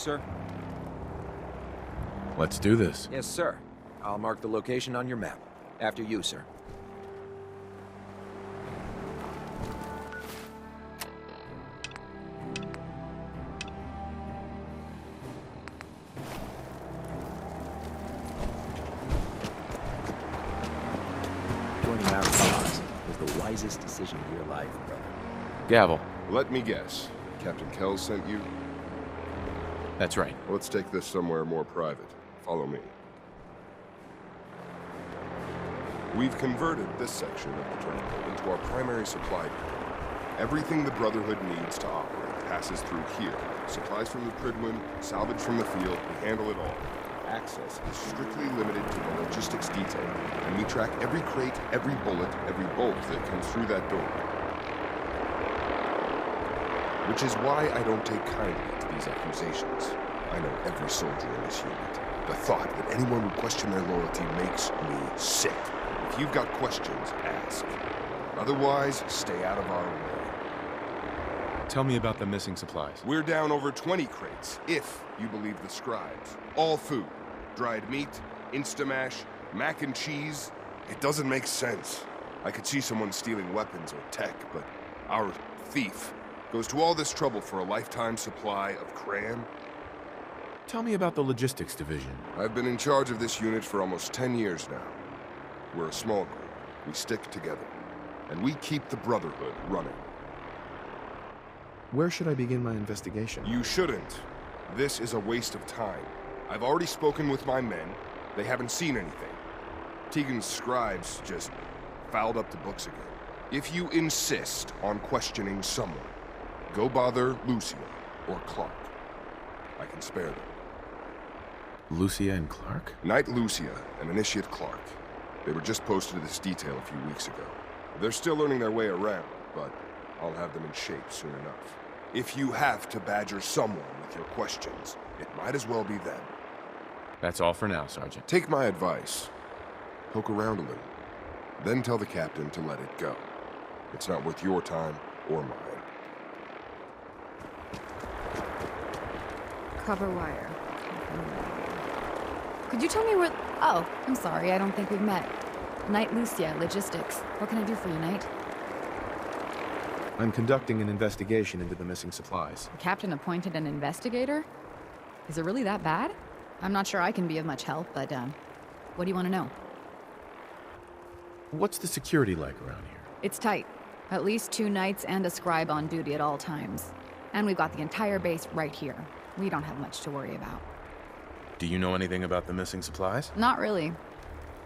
Sir? Let's do this. Yes, sir. I'll mark the location on your map. After you, sir. Joining our cause was the wisest decision of your life, brother. Gavel. Let me guess. Captain Kells sent you? That's right. Let's take this somewhere more private. Follow me. We've converted this section of the terminal into our primary supply depot. Everything the Brotherhood needs to operate passes through here. Supplies from the Pridwin, salvage from the field, we handle it all. Access is strictly limited to the logistics detail, and we track every crate, every bullet, every bolt that comes through that door. Which is why I don't take kindly to these accusations. I know every soldier in this unit. The thought that anyone would question their loyalty makes me sick. If you've got questions, ask. Otherwise, stay out of our way. Tell me about the missing supplies. We're down over 20 crates, if you believe the scribes. All food. Dried meat, Instamash, mac and cheese. It doesn't make sense. I could see someone stealing weapons or tech, but our thief goes to all this trouble for a lifetime supply of crayon? Tell me about the logistics division. I've been in charge of this unit for almost 10 years now. We're a small group. We stick together. And we keep the Brotherhood running. Where should I begin my investigation? You shouldn't. This is a waste of time. I've already spoken with my men. They haven't seen anything. Tegan's scribes just fouled up the books again. If you insist on questioning someone, go bother Lucia or Clark. I can spare them. Lucia and Clark? Knight Lucia and Initiate Clark. They were just posted to this detail a few weeks ago. They're still learning their way around, but I'll have them in shape soon enough. If you have to badger someone with your questions, it might as well be them. That's all for now, Sergeant. Take my advice. Poke around a little. Then tell the captain to let it go. It's not worth your time or mine. Cover wire. Could you tell me where... Oh, I'm sorry, I don't think we've met. Knight Lucia, Logistics. What can I do for you, Knight? I'm conducting an investigation into the missing supplies. The captain appointed an investigator? Is it really that bad? I'm not sure I can be of much help, but, what do you want to know? What's the security like around here? It's tight. At least 2 knights and a scribe on duty at all times. And we've got the entire base right here. We don't have much to worry about. Do you know anything about the missing supplies? Not really.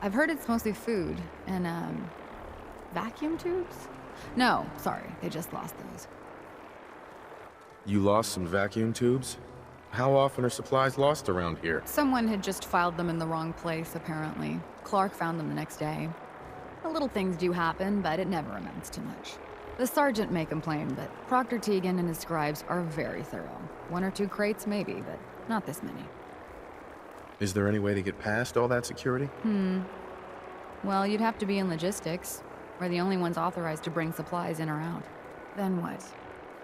I've heard it's mostly food and, vacuum tubes? No, sorry, they just lost those. You lost some vacuum tubes? How often are supplies lost around here? Someone had just filed them in the wrong place, apparently. Clark found them the next day. The little things do happen, but it never amounts to much. The sergeant may complain, but Proctor Tegan and his scribes are very thorough. 1 or 2 crates, maybe, but not this many. Is there any way to get past all that security? Well, you'd have to be in logistics. We're the only ones authorized to bring supplies in or out. Then what?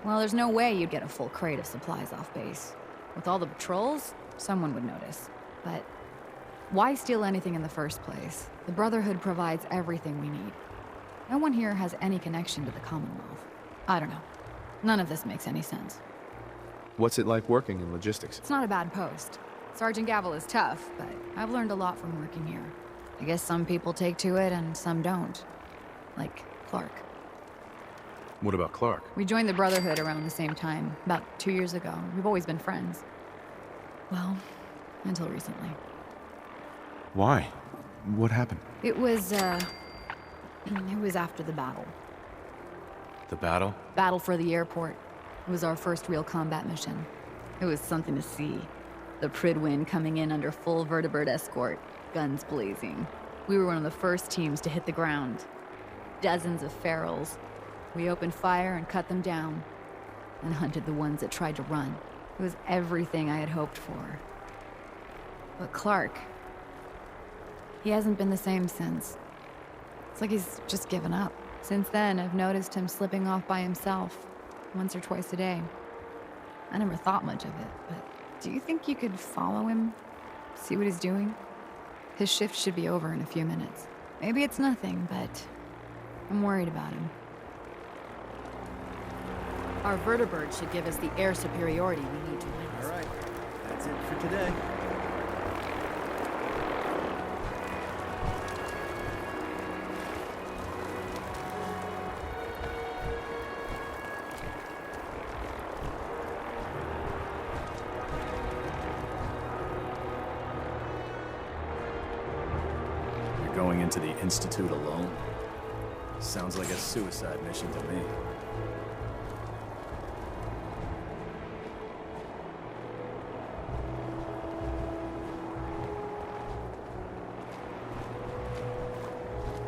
Well, there's no way you'd get a full crate of supplies off base. With all the patrols, someone would notice. But why steal anything in the first place? The Brotherhood provides everything we need. No one here has any connection to the Commonwealth. I don't know. None of this makes any sense. What's it like working in logistics? It's not a bad post. Sergeant Gavel is tough, but I've learned a lot from working here. I guess some people take to it and some don't. Like Clark. What about Clark? We joined the Brotherhood around the same time, about 2 years ago. We've always been friends. Well, until recently. Why? What happened? It was after the battle. The battle? Battle for the airport. It was our first real combat mission. It was something to see. The Pridwin coming in under full vertebrate escort, guns blazing. We were one of the first teams to hit the ground. Dozens of ferals. We opened fire and cut them down, and hunted the ones that tried to run. It was everything I had hoped for. But Clark, he hasn't been the same since. It's like he's just given up. Since then, I've noticed him slipping off by himself, once or twice a day. I never thought much of it, but Do you think you could follow him? See what he's doing? His shift should be over in a few minutes. Maybe it's nothing, but I'm worried about him. Our vertibird should give us the air superiority we need to win. All right, that's it for today. You're going into the Institute alone? Sounds like a suicide mission to me.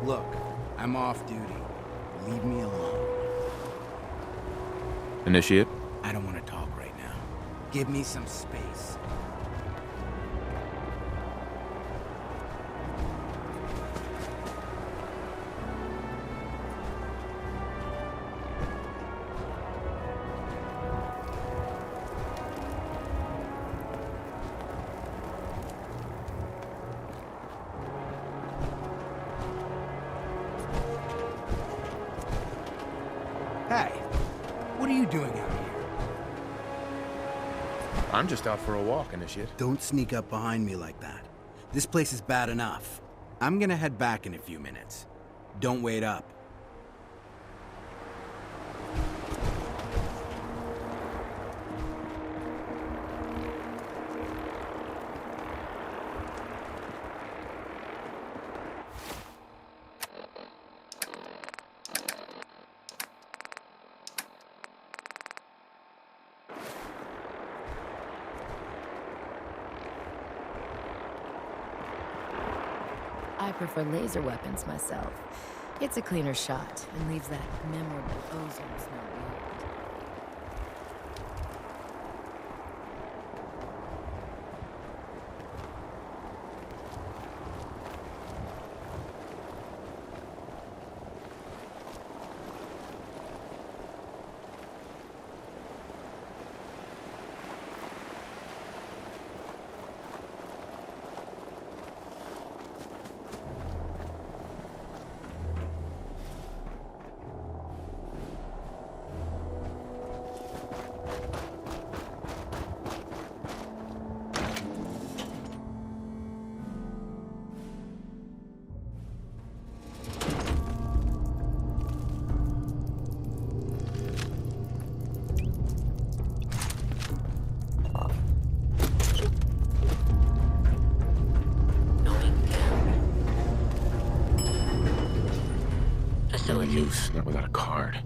Look, I'm off duty. Leave me alone. Initiate. I don't want to talk right now. Give me some space. Hey, what are you doing out here? I'm just out for a walk, Initiate. Don't sneak up behind me like that. This place is bad enough. I'm gonna head back in a few minutes. Don't wait up. I prefer laser weapons myself. It's a cleaner shot and leaves that memorable ozone smell behind. No use, not without a card.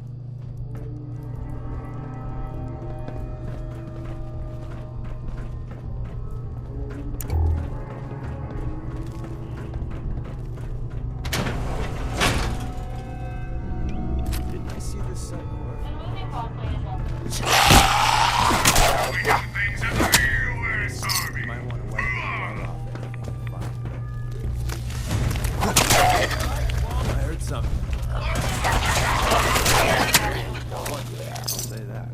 Didn't I see this set before? You might want to wipe it right off anything. Fine. I heard something. I'll say that.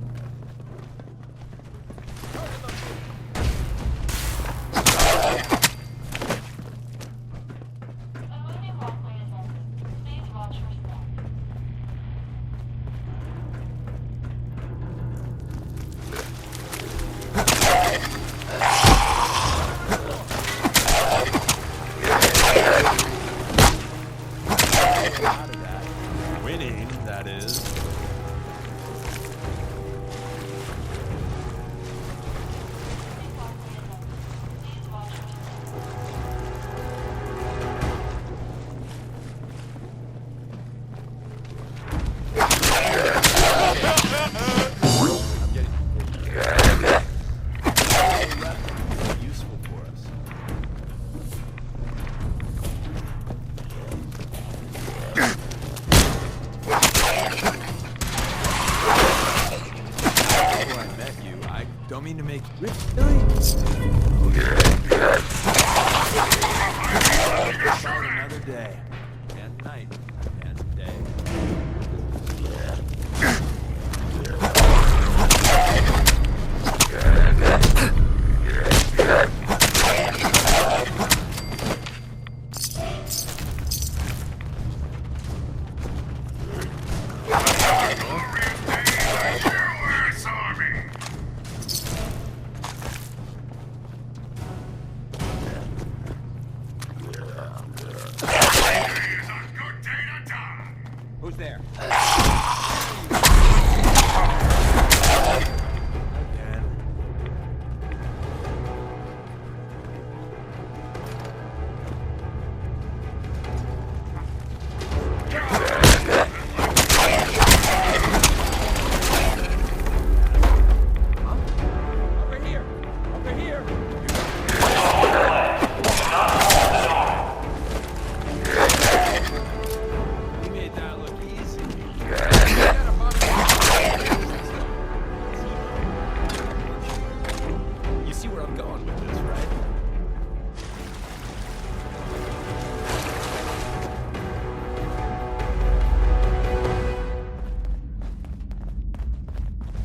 Out of that. Winning, that is. Useful for us. Before I met you, I don't mean to make really. Another day and night and day. We made that look easy. You see where I'm going with this, right?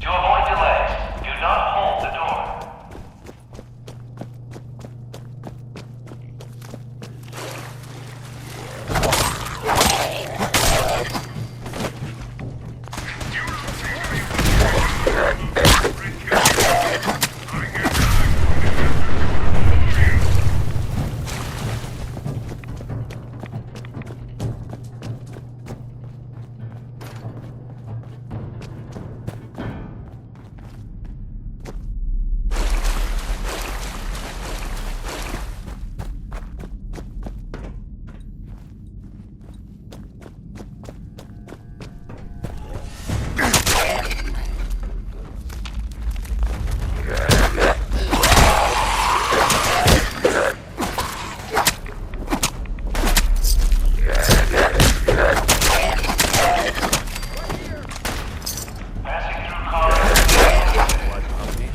To avoid delays, do not hold the door. Passing through car. What puppy?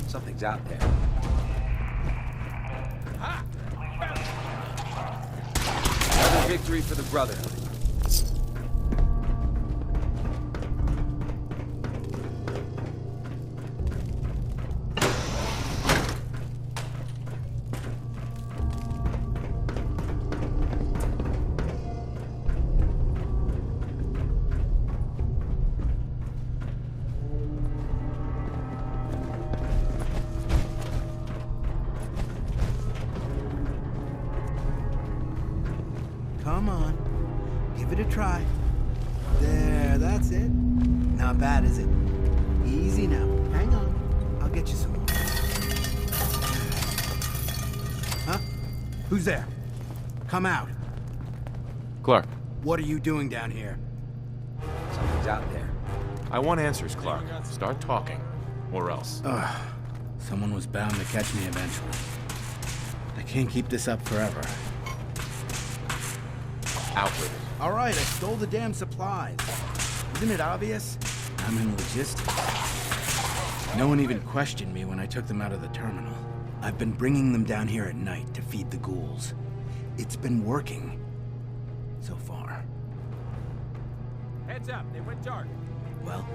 Something's out there. Another victory for the Brotherhood. Come on. Give it a try. There, that's it. Not bad, is it? Easy now. Hang on. I'll get you some more. Huh? Who's there? Come out. Clark, What are you doing down here? Something's out there. I want answers, Clark. Start talking. Or else. Someone was bound to catch me eventually. I can't keep this up forever. Out with it. All right, I stole the damn supplies. Isn't it obvious? I'm in logistics. No one even questioned me when I took them out of the terminal. I've been bringing them down here at night to feed the ghouls. It's been working. So far. Heads up, they went dark. Well,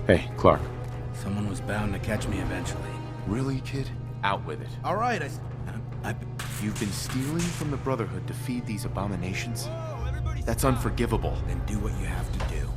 Hey, Clark. someone was bound to catch me eventually. Really, kid? Out with it. All right, You've been stealing from the Brotherhood to feed these abominations? That's unforgivable. then do what you have to do.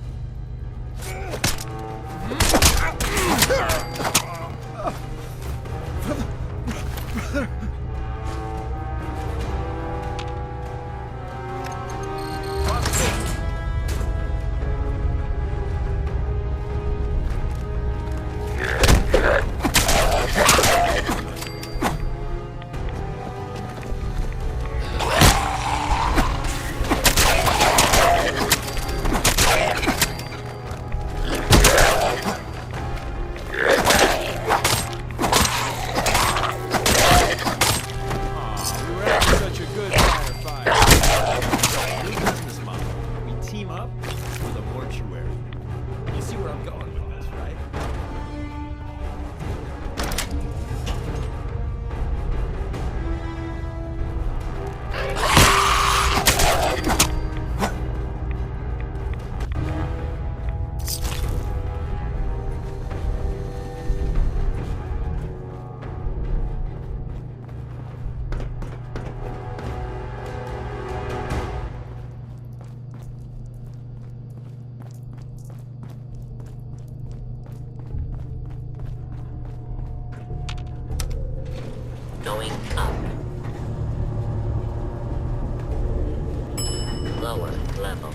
Going up. Lower level.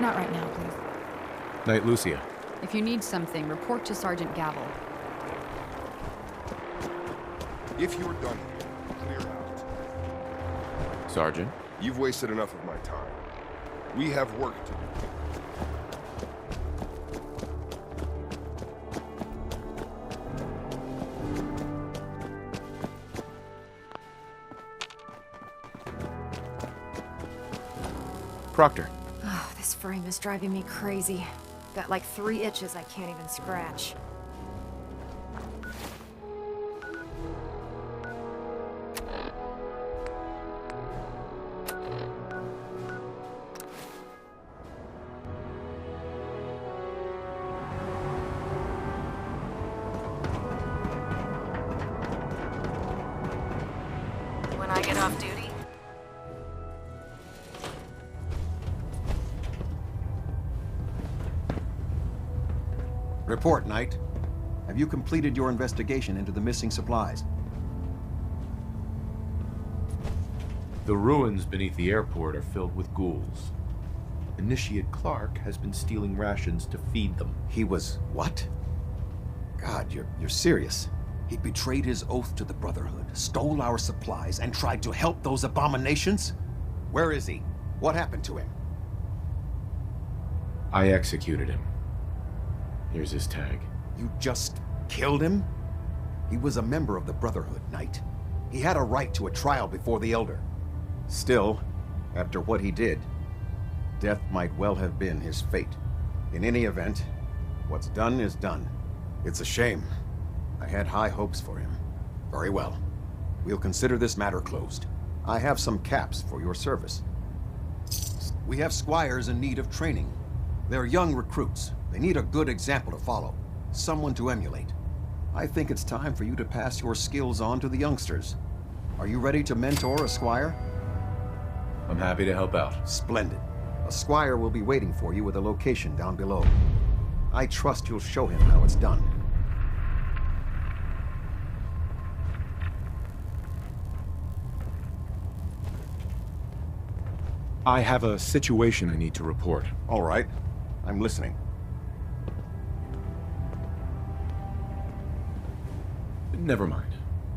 Not right now, please. Night, Lucia. If you need something, report to Sergeant Gavel. If you're done here, clear out. Sergeant? You've wasted enough of my time. We have work to do. Proctor. Oh, this frame is driving me crazy. Got like 3 itches I can't even scratch. When I get off duty, Report, Knight. Have you completed your investigation into the missing supplies? The ruins beneath the airport are filled with ghouls. Initiate Clark has been stealing rations to feed them. He was what? God, you're serious. He betrayed his oath to the Brotherhood, stole our supplies, and tried to help those abominations? Where is he? What happened to him? I executed him. Here's his tag. You just killed him? He was a member of the Brotherhood, Knight. He had a right to a trial before the Elder. Still, after what he did, death might well have been his fate. In any event, what's done is done. It's a shame. I had high hopes for him. Very well. We'll consider this matter closed. I have some caps for your service. We have squires in need of training. They're young recruits. They need a good example to follow, someone to emulate. I think it's time for you to pass your skills on to the youngsters. Are you ready to mentor a squire? I'm happy to help out. Splendid. A squire will be waiting for you with a location down below. I trust you'll show him how it's done. I have a situation I need to report. All right. I'm listening. Never mind.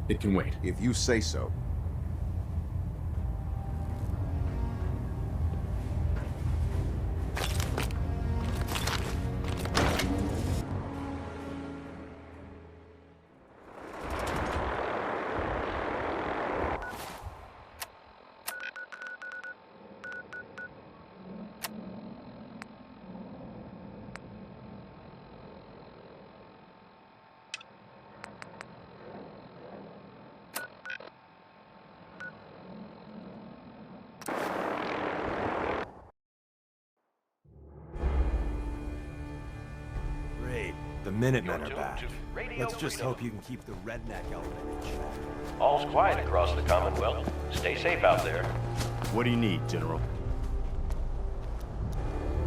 It can wait. If you say so. Great. The Minutemen are back. Let's just hope you can keep the redneck element in check. All's quiet across the Commonwealth. Stay safe out there. What do you need, General?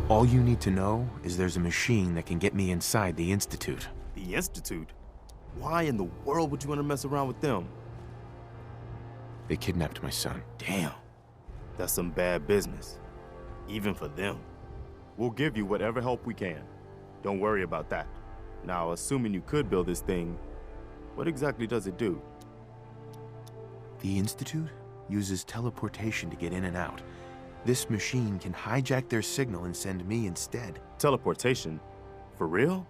All you need to know is there's a machine that can get me inside the Institute. The Institute? Why in the world would you want to mess around with them? They kidnapped my son. Damn. That's some bad business. Even for them. We'll give you whatever help we can. Don't worry about that. Now, assuming you could build this thing, what exactly does it do? The Institute uses teleportation to get in and out. This machine can hijack their signal and send me instead. Teleportation? For real?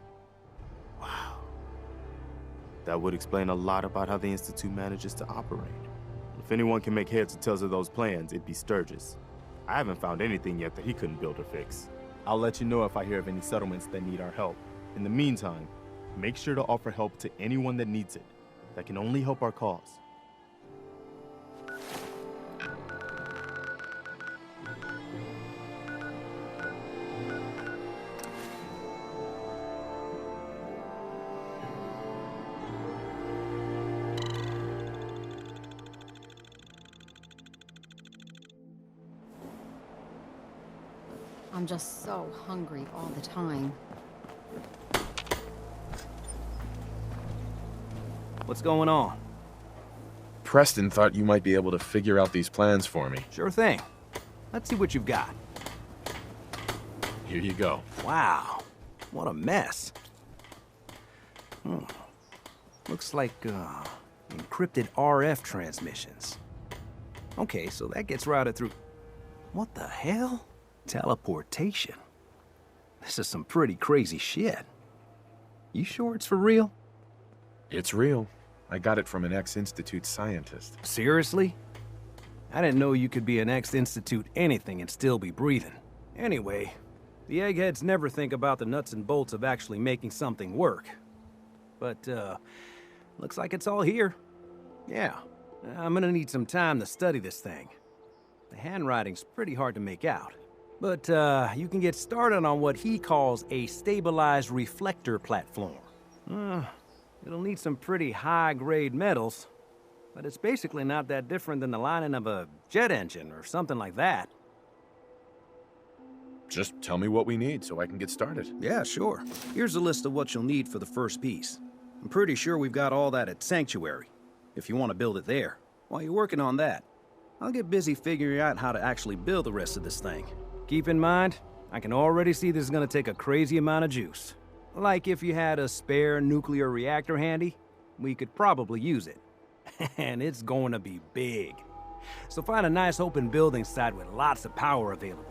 Wow. That would explain a lot about how the Institute manages to operate. If anyone can make heads or tails of those plans, it'd be Sturgis. I haven't found anything yet that he couldn't build or fix. I'll let you know if I hear of any settlements that need our help. In the meantime, make sure to offer help to anyone that needs it. That can only help our cause. I'm just so hungry all the time. What's going on? Preston thought you might be able to figure out these plans for me. Sure thing. Let's see what you've got. Here you go. Wow, what a mess. Looks like, encrypted RF transmissions. Okay, so that gets routed through... What the hell? Teleportation. This is some pretty crazy shit. You sure it's for real? It's real. I got it from an ex-Institute scientist. Seriously? I didn't know you could be an ex-Institute anything and still be breathing. Anyway, the eggheads never think about the nuts and bolts of actually making something work. But, looks like it's all here. Yeah, I'm gonna need some time to study this thing. The handwriting's pretty hard to make out. But, you can get started on what he calls a stabilized reflector platform. It'll need some pretty high-grade metals, but it's basically not that different than the lining of a jet engine or something like that. Just tell me what we need so I can get started. Yeah, sure. Here's a list of what you'll need for the first piece. I'm pretty sure we've got all that at Sanctuary, if you want to build it there. While you're working on that, I'll get busy figuring out how to actually build the rest of this thing. Keep in mind, I can already see this is gonna take a crazy amount of juice. Like if you had a spare nuclear reactor handy, we could probably use it. And it's going to be big. So find a nice open building site with lots of power available.